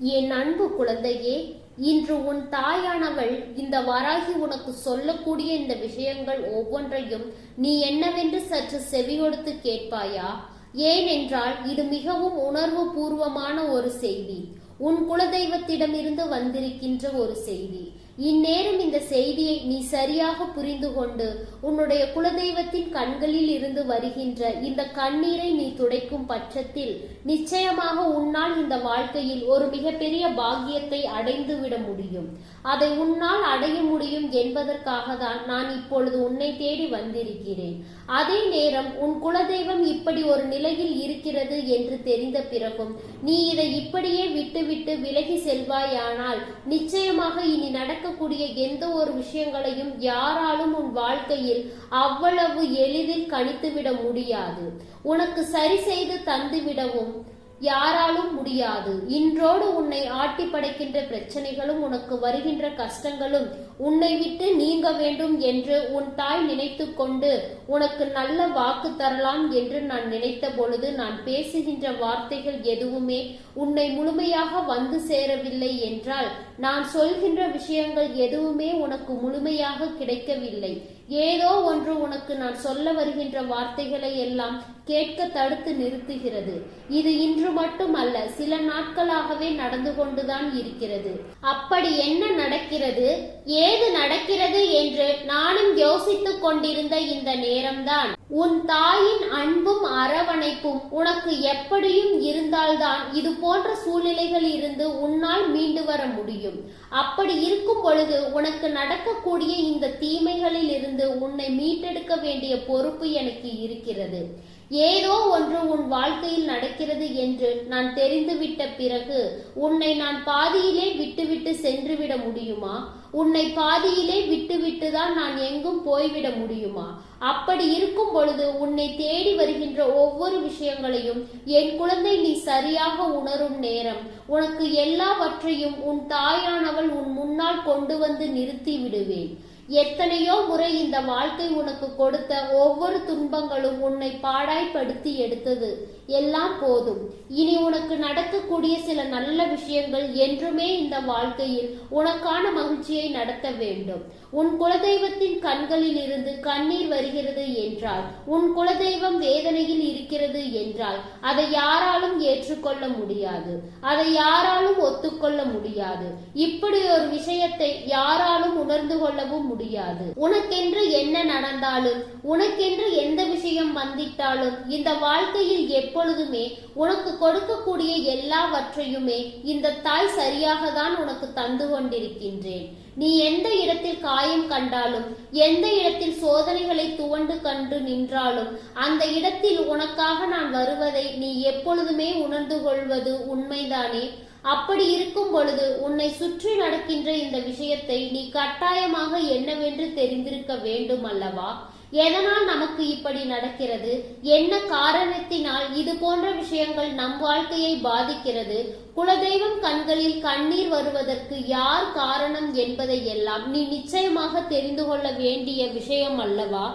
என் அன்பு குழந்தையே, இன்று உன் தாயானவள் இந்த வராகி உனக்கு சொல்லக்கூடிய இந்த விஷயங்கள் ஒவ்வொன்றையும் நீ என்னவென்று சற்று செவியொடுத்து கேட்பாயா? ஏனென்றால் இது மிகவும் உணர்வு பூர்வமான ஒரு செய்தி, உன் குலதெய்வத்திடமிருந்து வந்திருக்கின்ற ஒரு செய்தி. இந்நேரம் இந்த செய்தியை நீ சரியாக புரிந்து கொண்டு உன்னுடைய குலதெய்வத்தின் கண்களில் இருந்து வருகின்ற இந்த கண்ணீரை நீ துடைக்கும் பட்சத்தில் நிச்சயமாக உன்னால் இந்த வாழ்க்கையில் ஒரு மிகப்பெரிய பாக்கியத்தை அடைந்து விட முடியும். அதை உன்னால் அடைய முடியும் என்பதற்காக தான் நான் இப்பொழுது உன்னை தேடி வந்திருக்கிறேன். அதே நேரம் உன் குலதெய்வம் இப்படி ஒரு நிலையில் இருக்கிறது என்று தெரிந்த பிறகும் நீ இதை இப்படியே விட்டுவிட்டு விலகி செல்வாயானால் நிச்சயமாக இனி நடக்கக்கூடிய எந்த ஒரு விஷயங்களையும் யாராலும் உன் வாழ்க்கையில் அவ்வளவு எளிதில் கணித்துவிட முடியாது. உனக்கு சரி செய்து தந்துவிடவும் யாராலும் முடியாது. இன்றோடு உன்னை ஆட்டி படைக்கின்ற பிரச்சனைகளும் உனக்கு வருகின்ற கஷ்டங்களும் உன்னை விட்டு நீங்க வேண்டும் என்று உன் தாய் நினைத்து கொண்டு உனக்கு நல்ல வாக்கு தரலாம் என்று நான் நினைத்த பொழுது நான் பேசுகின்ற வார்த்தைகள் எதுவுமே உன்னை முழுமையாக வந்து சேரவில்லை என்றால் நான் சொல்கின்ற விஷயங்கள் எதுவுமே உனக்கு முழுமையாக கிடைக்கவில்லை. ஏதோ ஒன்று உனக்கு நான் சொல்ல வருகின்ற வார்த்தைகளை எல்லாம் கேட்க தடுத்து நிறுத்துகிறது. இது இன்று மட்டுமல்ல, சில நாட்களாகவே நடந்து கொண்டுதான் இருக்கிறது. அப்படி என்ன நடக்கிறது, ஏது நடக்கிறது என்று நானும் யோசித்துக் கொண்டிருந்த இந்த நேரம்தான் உன் தாயின் அன்பும் அரவணைப்பும் உனக்கு எப்படியும் இருந்தால்தான் இது போன்ற சூழ்நிலைகள் இருந்து உன்னால் மீண்டு வர முடியும். அப்படி இருக்கும் பொழுது உனக்கு நடக்கக்கூடிய இந்த தீமைகளில் இருந்து உன்னை மீட்டெடுக்க வேண்டிய பொறுப்பு எனக்கு இருக்கிறது. ஏதோ ஒன்று உன் வாழ்க்கையில் நடக்கிறது என்று நான் தெரிந்துவிட்ட பிறகு உன்னை நான் பாதியிலே விட்டுவிட்டு சென்றுவிட முடியுமா? உன்னை பாதியிலே விட்டுவிட்டுதான் நான் எங்கும் போய்விட முடியுமா? அப்படி இருக்கும் பொழுது உன்னை தேடி வருகின்ற ஒவ்வொரு விஷயங்களையும் என் குழந்தை நீ சரியாக உணரும் நேரம் உனக்கு எல்லாவற்றையும் உன் தாயானவள் உன் முன்னால் கொண்டு வந்து நிறுத்தி விடுவேன். எத்தனையோ முறை இந்த வாழ்க்கை உனக்கு கொடுத்த ஒவ்வொரு துன்பங்களும் உன்னை பாடாய்படுத்தி எடுத்தது எல்லாம் போதும். இனி உனக்கு நடக்கக்கூடிய சில நல்ல விஷயங்கள் என்றுமே இந்த வாழ்க்கையில் உனக்கான மகிழ்ச்சியை நடத்த வேண்டும். உன் குலதெய்வத்தின் கண்களில் இருந்து கண்ணீர் வருகிறது என்றால், உன் குலதெய்வம் வேதனையில் இருக்கிறது என்றால் அதை யாராலும் ஏற்றுக்கொள்ள முடியாது, அதை யாராலும் ஒத்துக்கொள்ள முடியாது. இப்படி ஒரு விஷயத்தை யாராலும் உணர்ந்து கொள்ளவும் முடியாது. உனக்கென்று என்ன நடந்தாலும், உனக்கென்று எந்த விஷயம் வந்திட்டாலும் இந்த வாழ்க்கையில் எப்பொழுதுமே உனக்கு கொடுக்கக்கூடிய எல்லாவற்றையுமே இந்த தாய் சரியாக தான் உனக்கு தந்து கொண்டிருக்கின்றேன். நீ எந்த இடத்தில் காயம் கண்டாலும், எந்த இடத்தில் சோதனைகளை துவண்டு கண்டு நின்றாலும் அந்த இடத்தில் உனக்காக நான் வருவதை நீ எப்பொழுதுமே உணர்ந்து கொள்வது உண்மைதானே? அப்படி இருக்கும் பொழுது உன்னை சுற்றி நடக்கின்ற இந்த விஷயத்தை நீ கட்டாயமாக என்னவென்று தெரிந்திருக்க வேண்டும் அல்லவா? எதனால் நமக்கு இப்படி நடக்கிறது, என்ன காரணத்தினால் இது போன்ற விஷயங்கள் நம் வாழ்க்கையை பாதிக்கிறது, குலதெய்வம் கண்களில் கண்ணீர் வருவதற்கு யார் காரணம் என்பதை எல்லாம் நீ நிச்சயமாக தெரிந்து கொள்ள வேண்டிய விஷயம் அல்லவா?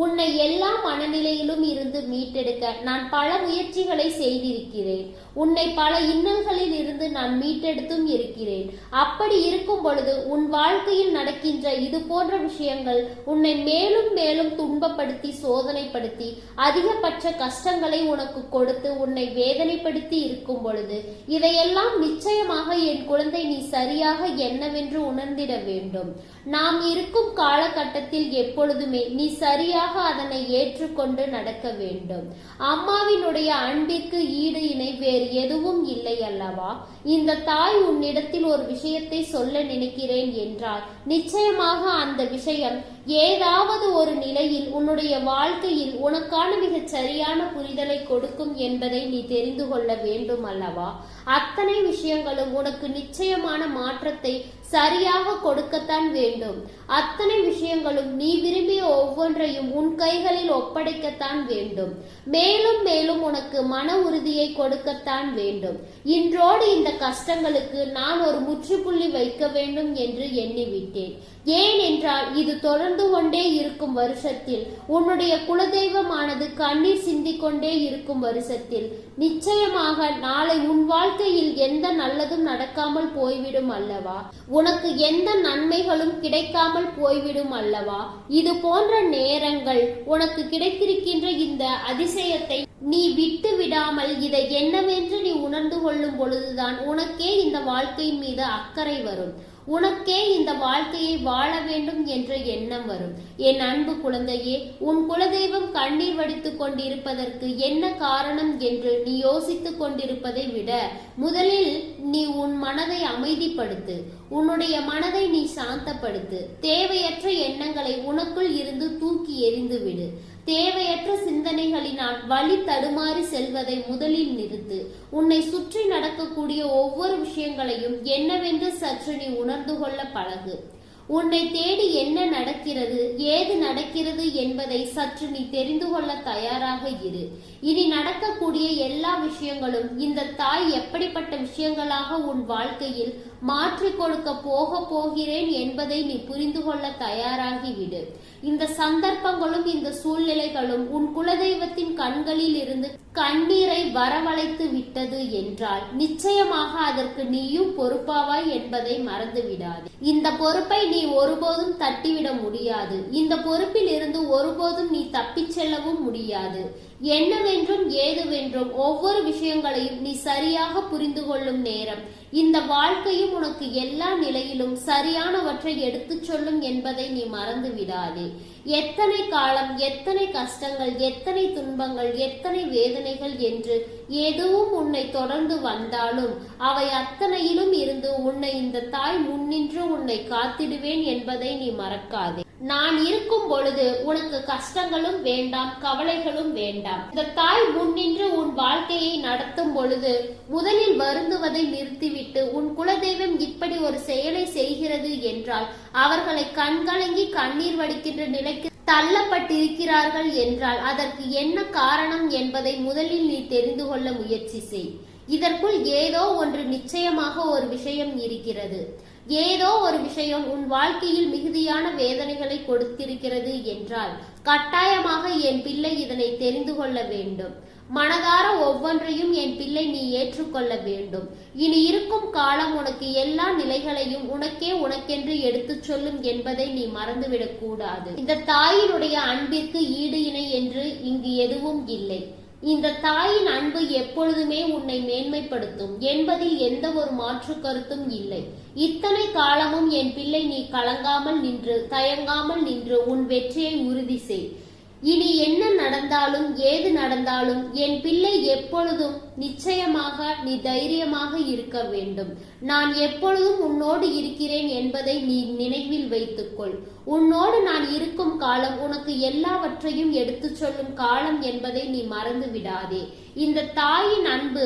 உன்னை எல்லா மனநிலையிலும் இருந்து மீட்டெடுக்க நான் பல முயற்சிகளை செய்திருக்கிறேன். உன்னை பல இன்னல்களில் இருந்து நான் மீட்டெடுத்தும் இருக்கிறேன். அப்படி இருக்கும் பொழுது உன் வாழ்க்கையில் நடக்கின்ற இது போன்ற விஷயங்கள் உன்னை மேலும் மேலும் துன்பப்படுத்தி சோதனைப்படுத்தி அதிகபட்ச கஷ்டங்களை உனக்கு கொடுத்து உன்னை வேதனைப்படுத்தி இருக்கும் பொழுது இதையெல்லாம் நிச்சயமாக என் குழந்தை நீ சரியாக என்னவென்று உணர்ந்திட வேண்டும். நாம் இருக்கும் காலகட்டத்தில் எப்பொழுதுமே நீ சரியாக அதனை ஏற்றுக்கொண்டு நடக்க வேண்டும். அம்மாவினுடைய அன்பிற்கு ஈடு இணை வேறு எதுவும் இல்லை அல்லவா? இந்த தாய் உன்னிடத்தில் ஒரு விஷயத்தை சொல்ல நினைக்கிறேன் என்றால் நிச்சயமாக அந்த விஷயம் ஏதாவது ஒரு நிலையில் உன்னுடைய வாழ்க்கையில் உனக்கான மிகச் சரியான புரிதலை கொடுக்கும் என்பதை நீ தெரிந்து கொள்ள வேண்டும் அல்லவா? அத்தனை விஷயங்களும் உனக்கு நிச்சயமான மாற்றத்தை சரியாக கொடுக்கத்தான் வேண்டும். அத்தனை விஷயங்களும் நீ விரும்பிய ஒவ்வொன்றையும் உன் கைகளில் ஒப்படைக்கத்தான் வேண்டும். மேலும் மேலும் உனக்கு மன உறுதியை கொடுக்கத்தான் வேண்டும். இன்றோடு இந்த கஷ்டங்களுக்கு நான் ஒரு முற்றுப்புள்ளி வைக்க வேண்டும் என்று எண்ணிவிட்டேன். ஏனென்றால் இது தொடர்ந்து தொடர்ந்து கொண்டே இருக்கும் வருஷத்தில், உன்னுடைய குலதெய்வமானது கண்ணீர் சிந்திக்கொண்டே இருக்கும் வருஷத்தில், நிச்சயமாக நாளை உன் வாழ்க்கையில் எந்த நல்லதும் நடக்காமல் போய்விடும் அல்லவா? உனக்கு எந்த நன்மைகளும் கிடைக்காமல் போய்விடும் அல்லவா? இது போன்ற நேரங்கள் உனக்கு கிடைத்திருக்கின்ற இந்த அதிசயத்தை நீ விட்டு விடாமல் இதை என்னவென்று நீ உணர்ந்து கொள்ளும் பொழுதுதான் உனக்கே இந்த வாழ்க்கையின் மீது அக்கறை வரும். உனக்கே இந்த வாழ்க்கையை வாழ வேண்டும் என்ற எண்ணம் வரும். என் அன்பு குழந்தையே, உன் குலதெய்வம் கண்ணீர் வடித்துக் கொண்டிருப்பதற்கு என்ன காரணம் என்று நீ யோசித்துக் கொண்டிருப்பதை விட முதலில் நீ உன் மனதை அமைதிப்படுத்து. உன்னுடைய மனதை நீ சாந்தப்படுத்து. தேவையற்ற எண்ணங்களை உனக்குள் இருந்து தூக்கி எறிந்து விடு. தேவையற்ற சிந்தனைகளினால் வழி தடுமாறி செல்வதை முதலில் நிறுத்து. உன்னை சுற்றி நடக்கக்கூடிய ஒவ்வொரு விஷயங்களையும் என்னவென்று சற்று நீ உணர்ந்து கொள்ள பழகு. உன்னை தேடி என்ன நடக்கிறது, ஏது நடக்கிறது என்பதை சற்று நீ தெரிந்து கொள்ள தயாராக இரு. இனி நடக்கக்கூடிய எல்லா விஷயங்களும் இந்த தாய் எப்படிப்பட்ட விஷயங்களாக உன் வாழ்க்கையில் மாற்றி கொடுக்க போகிறேன் என்பதை நீ புரிந்து கொள்ள தயாராகிவிடு. இந்த சந்தர்ப்பங்களும் இந்த சூழ்நிலைகளும் உன் குலதெய்வத்தின் கண்களில் இருந்து கண்ணீரை வரவழைத்து விட்டது என்றால் நிச்சயமாக அதற்கு நீயும் பொறுப்பாவாய் என்பதை மறந்து விடாது. இந்த பொறுப்பை நீ ஒருபோதும் தட்டிவிட முடியாது. இந்த பொறுப்பில் இருந்து ஒருபோதும் நீ தப்பிச் செல்லவும் முடியாது. என்னவென்றும் ஏதுவென்றும் ஒவ்வொரு விஷயங்களையும் நீ சரியாக புரிந்து கொள்ளும் நேரம் இந்த வாழ்க்கையும் உனக்கு எல்லா நிலையிலும் சரியானவற்றை எடுத்துச் சொல்லும் என்பதை நீ மறந்து விடாதே. எத்தனை காலம், எத்தனை கஷ்டங்கள், எத்தனை துன்பங்கள், எத்தனை வேதனைகள் என்று எதுவும் உன்னை தொடர்ந்து வந்தாலும் அவை அத்தனையிலும் இருந்து உன்னை இந்த தாய் முன்னின்று உன்னை காத்திடுவேன் என்பதை நீ மறக்காதே. நான் இருக்கும் பொழுது உனக்கு கஷ்டங்களும் வேண்டாம், கவலைகளும் வேண்டாம். இந்த தாய் முன்னின்று உன் வாழ்க்கையை நடத்தும் பொழுது முதலில் வருந்துவதை நிறுத்திவிட்டு உன் குலதெய்வம் இப்படி ஒரு செயலை செய்கிறது என்றால், அவர்களை கண்கலங்கி கண்ணீர் வடிக்கின்ற நிலைக்கு தள்ளப்பட்டிருக்கிறார்கள் என்றால் அதற்கு என்ன காரணம் என்பதை முதலில் நீ தெரிந்து கொள்ள முயற்சி செய். இதற்குள் ஏதோ ஒன்று நிச்சயமாக ஒரு விஷயம் இருக்கிறது. ஏதோ ஒரு விஷயம் உன் வாழ்க்கையில் மிகுதியான வேதனைகளை கொடுத்திருக்கிறது என்றால் கட்டாயமாக என் பிள்ளை இதனை தெரிந்து கொள்ள வேண்டும். மனதார ஒவ்வொன்றையும் என் பிள்ளை நீ ஏற்றுக்கொள்ள வேண்டும். இனி இருக்கும் காலம் உனக்கு எல்லா நிலைகளையும் உனக்கென்று எடுத்துச் சொல்லும் என்பதை நீ மறந்துவிடக் கூடாது. இந்த தாயினுடைய அன்பிற்கு ஈடு இணை என்று இங்கு எதுவும் இல்லை. இந்த தாயின் அன்பு எப்பொழுதுமே உன்னை மேன்மைப்படுத்தும் என்பதில் எந்த ஒரு மாற்று கருத்தும் இல்லை. இத்தனை காலமும் என் பிள்ளை நீ கலங்காமல் நின்று, தயங்காமல் நின்று உன் வெற்றியை உறுதி செய். இனி என்ன நடந்தாலும் ஏது நடந்தாலும் என் பிள்ளை எப்பொழுதும் நிச்சயமாக நீ தைரியமாக இருக்க வேண்டும். நான் எப்பொழுதும் உன்னோடு இருக்கிறேன் என்பதை நீ நினைவில் வைத்துக்கொள். உன்னோடு நான் இருக்கும் காலம் உனக்கு எல்லாவற்றையும் எடுத்துச் சொல்லும் காலம் என்பதை நீ மறந்து விடாதே. இந்த தாயின் அன்பு,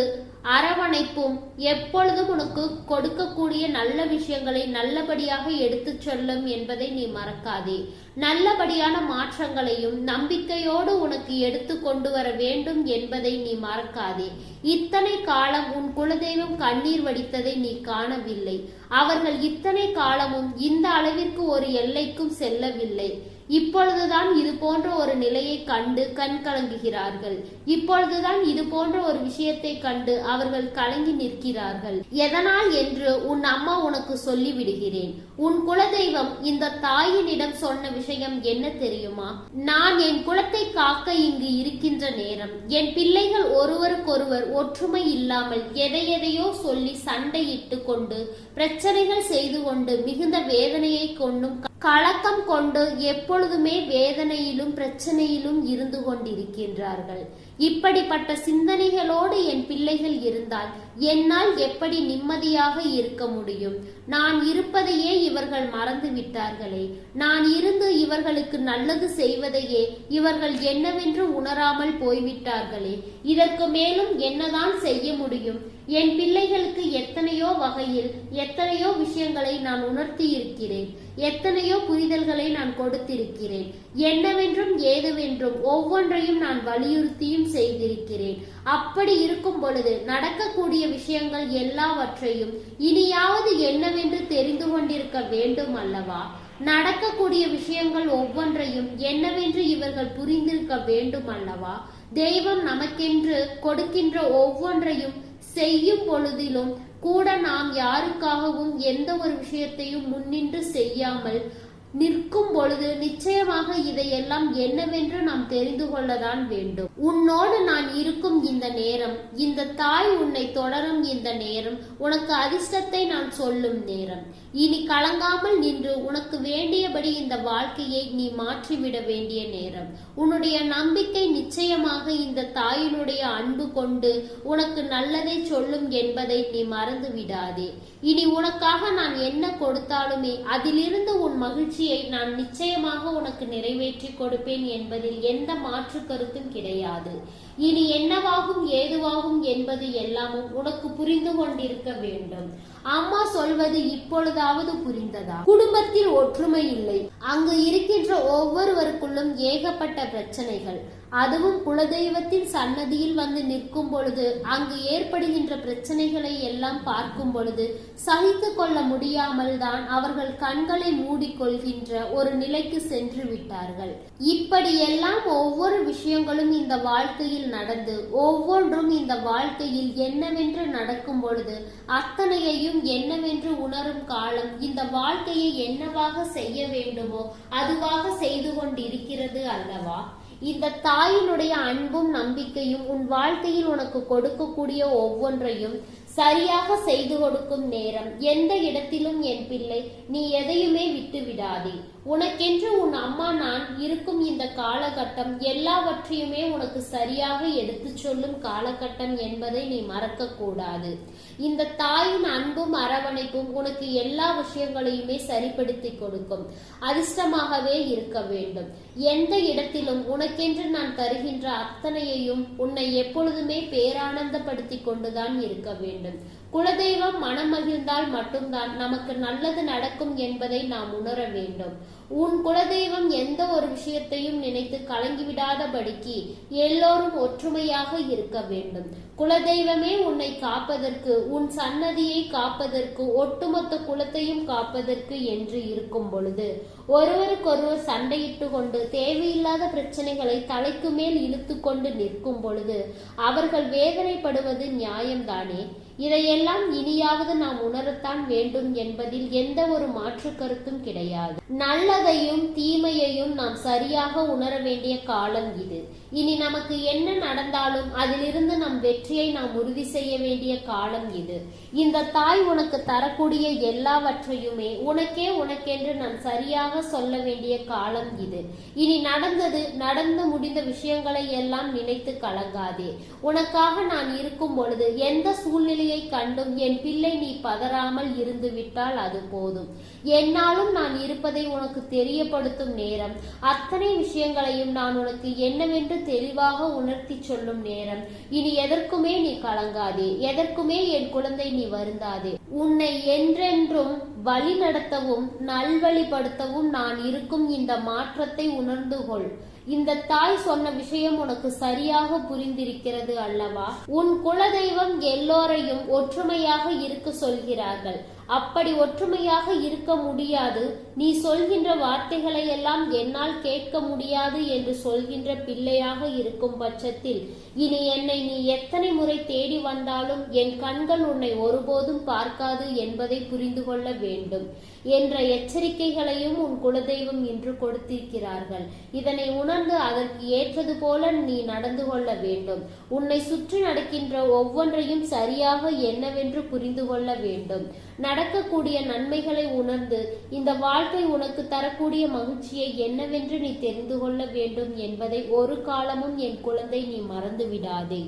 அரவணைப்பும் எப்பொழுதும் உனக்கு கொடுக்கக்கூடிய நல்ல விஷயங்களை நல்லபடியாக எடுத்துச் சொல்லும் என்பதை நீ மறக்காதே. நல்லபடியான மாற்றங்களையும் நம்பிக்கையோடு உனக்கு எடுத்து கொண்டு வர வேண்டும் என்பதை நீ மறக்காதே. இத்தனை காலம் உன் குலதெய்வம் கண்ணீர் வடித்ததை நீ காணவில்லை. அவர்கள் இத்தனை காலமும் இந்த அளவிற்கு ஒரு எல்லைக்கும் செல்லவில்லை. இப்பொழுதுதான் இது போன்ற ஒரு நிலையை கண்டு கண் கலங்குகிறார்கள். இப்பொழுதுதான் இது போன்ற ஒரு விஷயத்தை கண்டு அவர்கள் கலங்கி நிற்கிறார்கள். எதனால் என்று உன் அம்மா உனக்கு சொல்லி விடுகிறேன். உன் குலதெய்வம் இந்த தாயினிடம் சொன்ன விஷயம் என்ன தெரியுமா? நான் என் குலத்தை காக்க இங்கு இருக்கின்ற நேரம் என் பிள்ளைகள் ஒருவருக்கொருவர் ஒற்றுமை இல்லாமல் எதையோ சொல்லி சண்டையிட்டு கொண்டு பிரச்சனைகள் செய்து கொண்டு மிகுந்த வேதனையை கொண்டும் கலக்கம் கொண்டு எப்பொழுதுமே வேதனையிலும் பிரச்சனையிலும் இருந்து கொண்டிருக்கின்றார்கள். இப்படிப்பட்ட சிந்தனைகளோடு என் பிள்ளைகள் இருந்தால் என்னால் எப்படி நிம்மதியாக இருக்க முடியும்? நான் இருப்பதையே இவர்கள் மறந்து விட்டார்களே. நான் இருந்து இவர்களுக்கு நல்லது செய்வதையே இவர்கள் என்னவென்று உணராமல் போய்விட்டார்களே. இதற்கு மேலும் என்னதான் செய்ய முடியும்? என் பிள்ளைகளுக்கு எத்தனையோ வகையில் எத்தனையோ விஷயங்களை நான் உணர்த்தி இருக்கிறேன். எத்தனையோ புரிதல்களை நான் கொடுத்திருக்கிறேன். என்னவென்றும் ஏதுவென்றும் ஒவ்வொன்றையும் நான் வலியுறுத்தியும் செய்திருக்கிறேன். அப்படி இருக்கும் பொழுது நடக்கக்கூடிய விஷயங்கள் எல்லாவற்றையும் இனியாவது என்னவென்று தெரிந்து கொண்டிருக்க வேண்டும் அல்லவா? நடக்கக்கூடிய விஷயங்கள் ஒவ்வொன்றையும் என்னவென்று இவர்கள் புரிந்திருக்க வேண்டும் அல்லவா? தெய்வம் நமக்கென்று கொடுக்கின்ற ஒவ்வொன்றையும் செய்யும் பொழுதிலும் கூட நாம் யாருக்காகவும் எந்த ஒரு விஷயத்தையும் முன்னின்று செய்யாமல் நிற்கும் பொழுது நிச்சயமாக இதையெல்லாம் என்னவென்று நாம் தெரிந்து கொள்ளதான் வேண்டும். உன்னோடு நான் இருக்கும் இந்த நேரம், இந்த தாய் உன்னை தொடரும் இந்த நேரம் உனக்கு அதிர்ஷ்டத்தை நான் சொல்லும் நேரம். இனி கலங்காமல் நின்று உனக்கு வேண்டியபடி இந்த வாழ்க்கையை நீ மாற்றிவிட வேண்டிய நேரம். உன்னுடைய நம்பிக்கை நிச்சயமாக இந்த தாயினுடைய அன்பு கொண்டு உனக்கு நல்லதை சொல்லும் என்பதை நீ மறந்து விடாதே. இனி உனக்காக நான் என்ன கொடுத்தாலுமே அதிலிருந்து உன் மகிழ்ச்சியை நான் நிச்சயமாக உனக்கு நிறைவேற்றி கொடுப்பேன் என்பதில் எந்த மாற்று கருத்தும் கிடையாது. இனி என்னவாகும் ஏதுவாகும் என்பது எல்லாமும் உனக்கு புரிந்து கொண்டிருக்க வேண்டும். அம்மா சொல்வது இப்பொழுதாவது புரிந்ததா? குடும்பத்தில் ஒற்றுமை இல்லை. அங்கு இருக்கின்ற ஒவ்வொருவருக்குள்ளும் ஏகப்பட்ட பிரச்சனைகள். அதுவும் குலதெய்வத்தின் சன்னதியில் வந்து நிற்கும் பொழுது அங்கு ஏற்படுகின்ற பிரச்சனைகளை எல்லாம் பார்க்கும் பொழுது சகித்து கொள்ள முடியாமல் தான் அவர்கள் கண்களை மூடிக்கொள்கின்ற ஒரு நிலைக்கு சென்று விட்டார்கள். இப்படியெல்லாம் ஒவ்வொரு விஷயங்களும் இந்த வாழ்க்கையில் நடந்து ஒவ்வொன்றும் இந்த வாழ்க்கையில் என்னவென்று நடக்கும் பொழுது அத்தனையையும் என்னவென்று உணரும் காலம் இந்த வாழ்க்கையை என்னவாக செய்ய வேண்டுமோ அதுவாக செய்து கொண்டிருக்கிறது அல்லவா? இந்த தாயினுடைய அன்பும் நம்பிக்கையும் உன் வாழ்க்கையில் உனக்கு கொடுக்கக்கூடிய ஒவ்வொன்றையும் சரியாக செய்து கொடுக்கும் நேரம். எந்த இடத்திலும் என் பிள்ளை நீ எதையுமே விட்டு விடாதே. உனக்கென்று உன் அம்மா நான் இருக்கும் இந்த காலகட்டம் எல்லாவற்றையுமே உனக்கு சரியாக எடுத்து சொல்லும் காலகட்டம் என்பதை நீ மறக்க கூடாது. இந்த தாயின் அன்பும் அரவணைப்பும் உனக்கு எல்லா விஷயங்களையுமே சரிப்படுத்தி கொடுக்கும். அதிர்ஷ்டமாகவே இருக்க வேண்டும். எந்த இடத்திலும் உனக்கென்று நான் தருகின்ற அத்தனையையும் உன்னை எப்பொழுதுமே பேரானந்தப்படுத்தி கொண்டுதான் இருக்க வேண்டும். குலதெய்வம் மனம் மகிழ்ந்தால் மட்டும்தான் நமக்கு நல்லது நடக்கும் என்பதை நாம் உணர வேண்டும். உன் குலதெய்வம் எந்த ஒரு விஷயத்தையும் நினைத்து கலங்கிவிடாதபடிக்கு எல்லோரும் ஒற்றுமையாக இருக்க வேண்டும். குலதெய்வமே உன்னை காப்பதற்கு, உன் சன்னதியை காப்பதற்கு, ஒட்டுமொத்த குலத்தையும் காப்பதற்கு என்று இருக்கும் பொழுது ஒருவருக்கொருவர் சண்டையிட்டு கொண்டு தேவையில்லாத பிரச்சனைகளை தலைக்கு மேல் இழுத்து கொண்டு நிற்கும் பொழுது அவர்கள் வேதனைப்படுவது நியாயம்தானே? இதையெல்லாம் இனியாவது நாம் உணரத்தான் வேண்டும் என்பதில் எந்த ஒரு மாற்று கருத்தும் கிடையாது. நல்லதையும் தீமையையும் நாம் சரியாக உணர வேண்டிய காலம் இது. இனி நமக்கு என்ன நடந்தாலும் அதிலிருந்து நம் வெற்றியை நாம் உறுதி செய்ய வேண்டிய காலம் இது. இந்த தாய் உனக்கு தரக்கூடிய எல்லாவற்றையுமே உனக்கென்று நான் சரியாக சொல்ல வேண்டிய காலம் இது. இனி நடந்து முடிந்த விஷயங்களை எல்லாம் நினைத்து கலங்காதே. உனக்காக நான் இருக்கும் பொழுது எந்த சூழ்நிலையை கண்டும் என் பிள்ளை நீ பதறாமல் இருந்து விட்டால் அது போதும். என்னாலும் நான் இருப்பதை உனக்கு தெரியப்படுத்தும் நேரம், அத்தனை விஷயங்களையும் நான் உனக்கு என்னவென்று தெளிவாக உணர்த்தி சொல்லும் நேரம். இனி எதற்குமே நீ கலங்காதே, எதற்குமே என் குழந்தை நீ வருந்தாதே. உன்னை என்றென்றும் வழி நடத்தவும் நல்வழிப்படுத்தவும் நான் இருக்கும் இந்த மாற்றத்தை உணர்ந்து கொள். இந்த தாய் சொன்ன விஷயம் உனக்கு சரியாக புரிந்திருக்கிறது அல்லவா? உன் குலதெய்வம் எல்லோரையும் ஒற்றுமையாக இருக்க சொல்கிறார்கள். அப்படி ஒற்றுமையாக இருக்க முடியாது, நீ சொல்கின்ற வார்த்தைகளை எல்லாம் என்னால் கேட்க முடியாது என்று சொல்கின்ற பிள்ளையாக இருக்கும் பட்சத்தில் இனி என்னை நீ எத்தனை முறை தேடி வந்தாலும் என் கண்கள் உன்னை ஒருபோதும் பார்க்காது என்பதை புரிந்து கொள்ள வேண்டும் என்ற எச்சரிக்கைகளையும் உன் குலதெய்வம் இன்று கொடுத்திருக்கிறார்கள். இதனை உணர்ந்து அதற்கு ஏற்றது போல நீ நடந்து கொள்ள வேண்டும். உன்னை சுற்றி நடக்கின்ற ஒவ்வொன்றையும் சரியாக என்னவென்று புரிந்து கொள்ள வேண்டும். நடக்கக்கூடிய நன்மைகளை உணர்ந்து இந்த வாழ்க்கை உனக்கு தரக்கூடிய மகிழ்ச்சியை என்னவென்று நீ தெரிந்து கொள்ள வேண்டும் என்பதை ஒரு காலமும் என் குழந்தை நீ மறந்து விடாதே.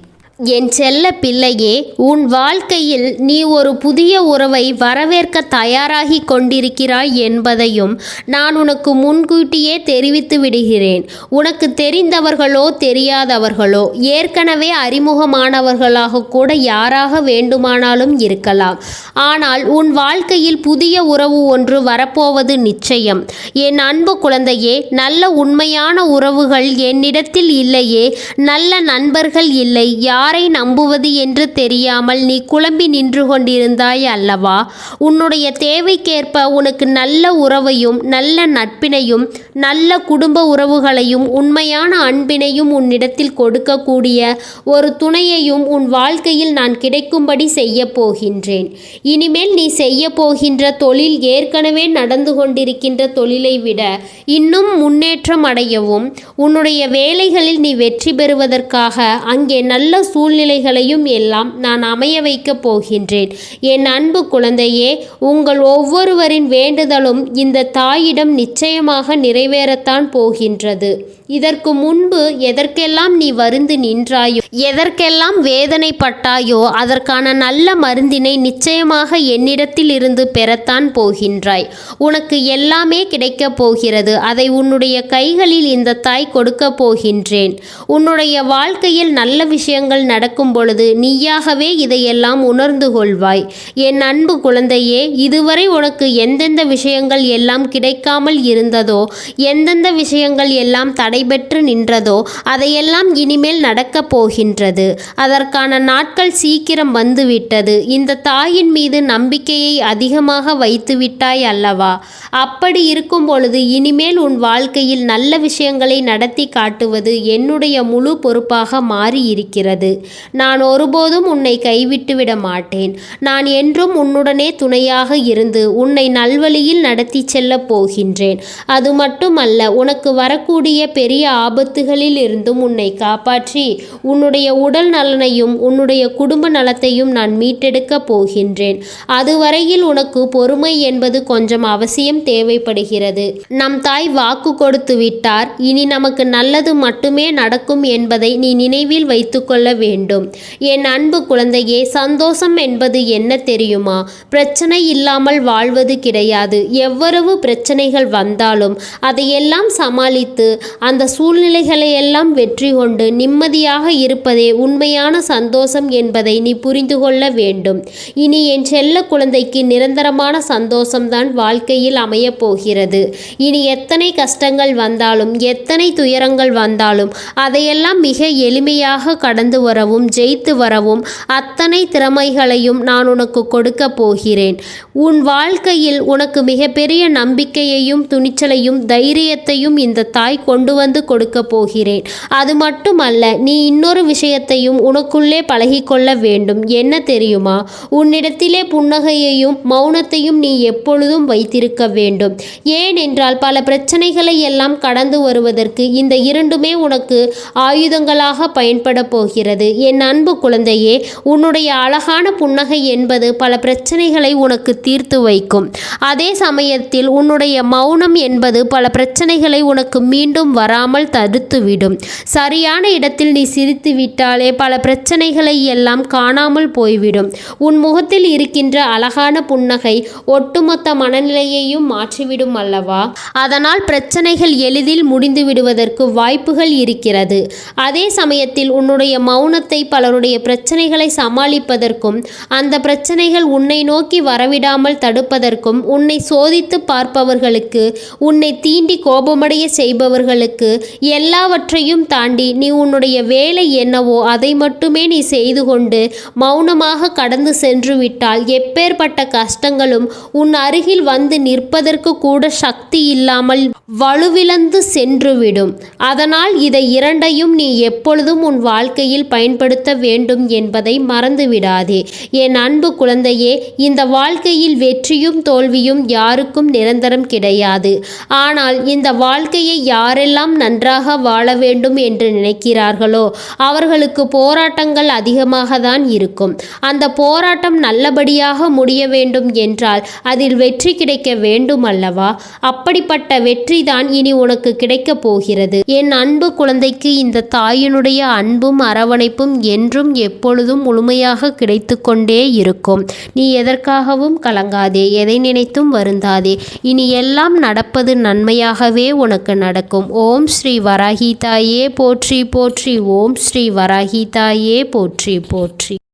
என் செல்ல பிள்ளையே, உன் வாழ்க்கையில் நீ ஒரு புதிய உறவை வரவேற்க தயாராகி கொண்டிருக்கிறாய் என்பதையும் நான் உனக்கு முன்கூட்டியே தெரிவித்து விடுகிறேன். உனக்கு தெரிந்தவர்களோ தெரியாதவர்களோ ஏற்கனவே அறிமுகமானவர்களாக கூட யாராக வேண்டுமானாலும் இருக்கலாம். ஆனால் உன் வாழ்க்கையில் புதிய உறவு ஒன்று வரப்போவது நிச்சயம். என் அன்பு குழந்தையே, நல்ல உண்மையான உறவுகள் என்னிடத்தில் இல்லையே, நல்ல நண்பர்கள் இல்லை, யார் யாரை நம்புவது என்று தெரியாமல் நீ குழம்பி நின்று கொண்டிருந்தாய் அல்லவா? உன்னுடைய தேவைக்கேற்ப உனக்கு நல்ல உறவையும் நல்ல நட்பினையும் நல்ல குடும்ப உறவுகளையும் உண்மையான அன்பினையும் உன்னிடத்தில் கொடுக்கக்கூடிய ஒரு துணையையும் உன் வாழ்க்கையில் நான் கிடைக்கும்படி செய்ய போகின்றேன். இனிமேல் நீ செய்ய போகின்ற தொழில் ஏற்கனவே நடந்து கொண்டிருக்கின்ற தொழிலை விட இன்னும் முன்னேற்றம் அடையவும் உன்னுடைய வேலைகளில் நீ வெற்றி பெறுவதற்காக அங்கே நல்ல சூழ்நிலைகளையும் எல்லாம் நான் அமைய வைக்கப் போகின்றேன். என் அன்பு குழந்தையே, உங்கள் ஒவ்வொருவரின் வேண்டுதலும் இந்த தாயிடம் நிச்சயமாக நிறைவேறத்தான் போகின்றது. இதற்கு முன்பு எதற்கெல்லாம் நீ வருந்து நின்றாயோ, எதற்கெல்லாம் வேதனைப்பட்டாயோ அதற்கான நல்ல மருந்தினை நிச்சயமாக என்னிடத்தில் இருந்து பெறத்தான் போகின்றாய். உனக்கு எல்லாமே கிடைக்கப் போகிறது. அதை உன்னுடைய கைகளில் இந்த தாய் கொடுக்க போகின்றேன். உன்னுடைய வாழ்க்கையில் நல்ல விஷயங்கள் நடக்கும் பொழுது நீயாகவே இதையெல்லாம் உணர்ந்து கொள்வாய். என் அன்பு குழந்தையே, இதுவரை உனக்கு எந்தெந்த விஷயங்கள் எல்லாம் கிடைக்காமல் இருந்ததோ, எந்தெந்த விஷயங்கள் எல்லாம் தடைபெற்று நின்றதோ அதையெல்லாம் இனிமேல் நடக்கப் போகின்றது. அதற்கான நாட்கள் சீக்கிரம் வந்துவிட்டது. இந்த தாயின் மீது நம்பிக்கையை அதிகமாக வைத்து விட்டாய் அல்லவா? அப்படி இருக்கும் பொழுது இனிமேல் உன் வாழ்க்கையில் நல்ல விஷயங்களை நடத்தி காட்டுவது என்னுடைய முழு பொறுப்பாக மாறி இருக்கிறது. நான் ஒருபோதும் உன்னை கைவிட்டுவிட மாட்டேன். நான் என்றும் உன்னுடனே துணையாக இருந்து உன்னை நல்வழியில் நடத்தி செல்ல போகின்றேன். அது மட்டுமல்ல, உனக்கு வரக்கூடிய பெரிய ஆபத்துகளில் இருந்தும் உன்னை காப்பாற்றி உன்னுடைய உடல் நலனையும் உன்னுடைய குடும்ப நலத்தையும் நான் மீட்டெடுக்க போகின்றேன். அதுவரையில் உனக்கு பொறுமை என்பது கொஞ்சம் அவசியம் தேவைப்படுகிறது. நம் தாய் வாக்கு கொடுத்து விட்டார். இனி நமக்கு நல்லது மட்டுமே நடக்கும் என்பதை நீ நினைவில் வைத்துக்கொள்ள வேண்டும். என் அன்பு குழந்தையே, சந்தோஷம் என்பது என்ன தெரியுமா? பிரச்சனை இல்லாமல் வாழ்வது கிடையாது. எவ்வளவு பிரச்சனைகள் வந்தாலும் அதையெல்லாம் சமாளித்து அந்த சூழ்நிலைகளை எல்லாம் வெற்றி கொண்டு நிம்மதியாக இருப்பதே உண்மையான சந்தோஷம் என்பதை நீ புரிந்து கொள்ள வேண்டும். இனி என் செல்ல குழந்தைக்கு நிரந்தரமான சந்தோஷம்தான் வாழ்க்கையில் அமையப் போகிறது. இனி எத்தனை கஷ்டங்கள் வந்தாலும் எத்தனை துயரங்கள் வந்தாலும் அதையெல்லாம் மிக எளிமையாக கடந்து வரவும் ஜெயித்து வரவும் அத்தனை திறமைகளையும் நான் உனக்கு கொடுக்க போகிறேன். உன் வாழ்க்கையில் உனக்கு மிகப்பெரிய நம்பிக்கையையும் துணிச்சலையும் தைரியத்தையும் இந்த தாய் கொண்டு வந்து கொடுக்க போகிறேன். அது மட்டுமல்ல, நீ இன்னொரு விஷயத்தையும் உனக்குள்ளே பழகிக்கொள்ள வேண்டும். என்ன தெரியுமா? உன்னிடத்திலே புன்னகையையும் மௌனத்தையும் நீ எப்பொழுதும் வைத்திருக்க வேண்டும். ஏனென்றால் பல பிரச்சனைகளை எல்லாம் கடந்து வருவதற்கு இந்த இரண்டுமே உனக்கு ஆயுதங்களாக பயன்பட போகிறது. என் அன்பு குழந்தையே, உன்னுடைய அழகான புன்னகை என்பது பல பிரச்சனைகளை உனக்கு தீர்த்து வைக்கும். அதே சமயத்தில் உன்னுடைய மௌனம் என்பது பல பிரச்சனைகளை உனக்கு மீண்டும் வராமல் தடுத்துவிடும். சரியான இடத்தில் நீ சிரித்து விட்டாலே பல பிரச்சனைகளை எல்லாம் காணாமல் போய்விடும். உன் முகத்தில் இருக்கின்ற அழகான புன்னகை ஒட்டுமொத்த மனநிலையையும் மாற்றிவிடும் அல்லவா? அதனால் பிரச்சனைகள் எளிதில் முடிந்து விடுவதற்கு வாய்ப்புகள் இருக்கிறது. அதே சமயத்தில் உன்னுடைய மௌனத்தை பலருடைய பிரச்சனைகளை சமாளிப்பதற்கும் அந்த பிரச்சனைகள் உன்னை நோக்கி வரவிடாமல் தடுப்பதற்கும் உன்னை சோதித்து பார்ப்பவர்களுக்கு, உன்னை தீண்டி கோபமடைய செய்பவர்களுக்கு எல்லாவற்றையும் தாண்டி நீ உன்னுடைய வேலை என்னவோ அதை மட்டுமே நீ செய்து கொண்டு மௌனமாக கடந்து சென்று விட்டால் எப்பேற்பட்ட கஷ்டங்களும் உன் அருகில் வந்து நிற்பதற்கு கூட சக்தி இல்லாமல் வலுவிழந்து சென்றுவிடும். அதனால் இதை இரண்டையும் நீ எப்பொழுதும் உன் வாழ்க்கையில் பயன்படுத்த வேண்டும் என்பதை மறந்துவிடாதே. என் அன்பு குழந்தையே, இந்த வாழ்க்கையில் வெற்றியும் தோல்வியும் யாருக்கும் நிரந்தரம் கிடையாது. ஆனால் இந்த வாழ்க்கையை யாரெல்லாம் நன்றாக வாழ வேண்டும் என்று நினைக்கிறார்களோ அவர்களுக்கு போராட்டங்கள் அதிகமாக தான் இருக்கும். அந்த போராட்டம் நல்லபடியாக முடிய வேண்டும் என்றால் அதில் வெற்றி கிடைக்க வேண்டும் அல்லவா? அப்படிப்பட்ட வெற்றி தான் இனி உனக்கு கிடைக்கப் போகிறது. என் அன்பு குழந்தைக்கு இந்த தாயினுடைய அன்பும் அரவணைப்பும் என்றும் எப்பொழுதும் முழுமையாக கிடைத்து கொண்டே இருக்கும். நீ எதற்காகவும் கலங்காதே, எதை நினைத்தும் வருந்தாதே. இனி எல்லாம் நடப்பது நன்மையாகவே உனக்கு நடக்கும். ஓம் ஸ்ரீ வராகி தாயே போற்றி போற்றி. ஓம் ஸ்ரீ வராகி தாயே போற்றி போற்றி.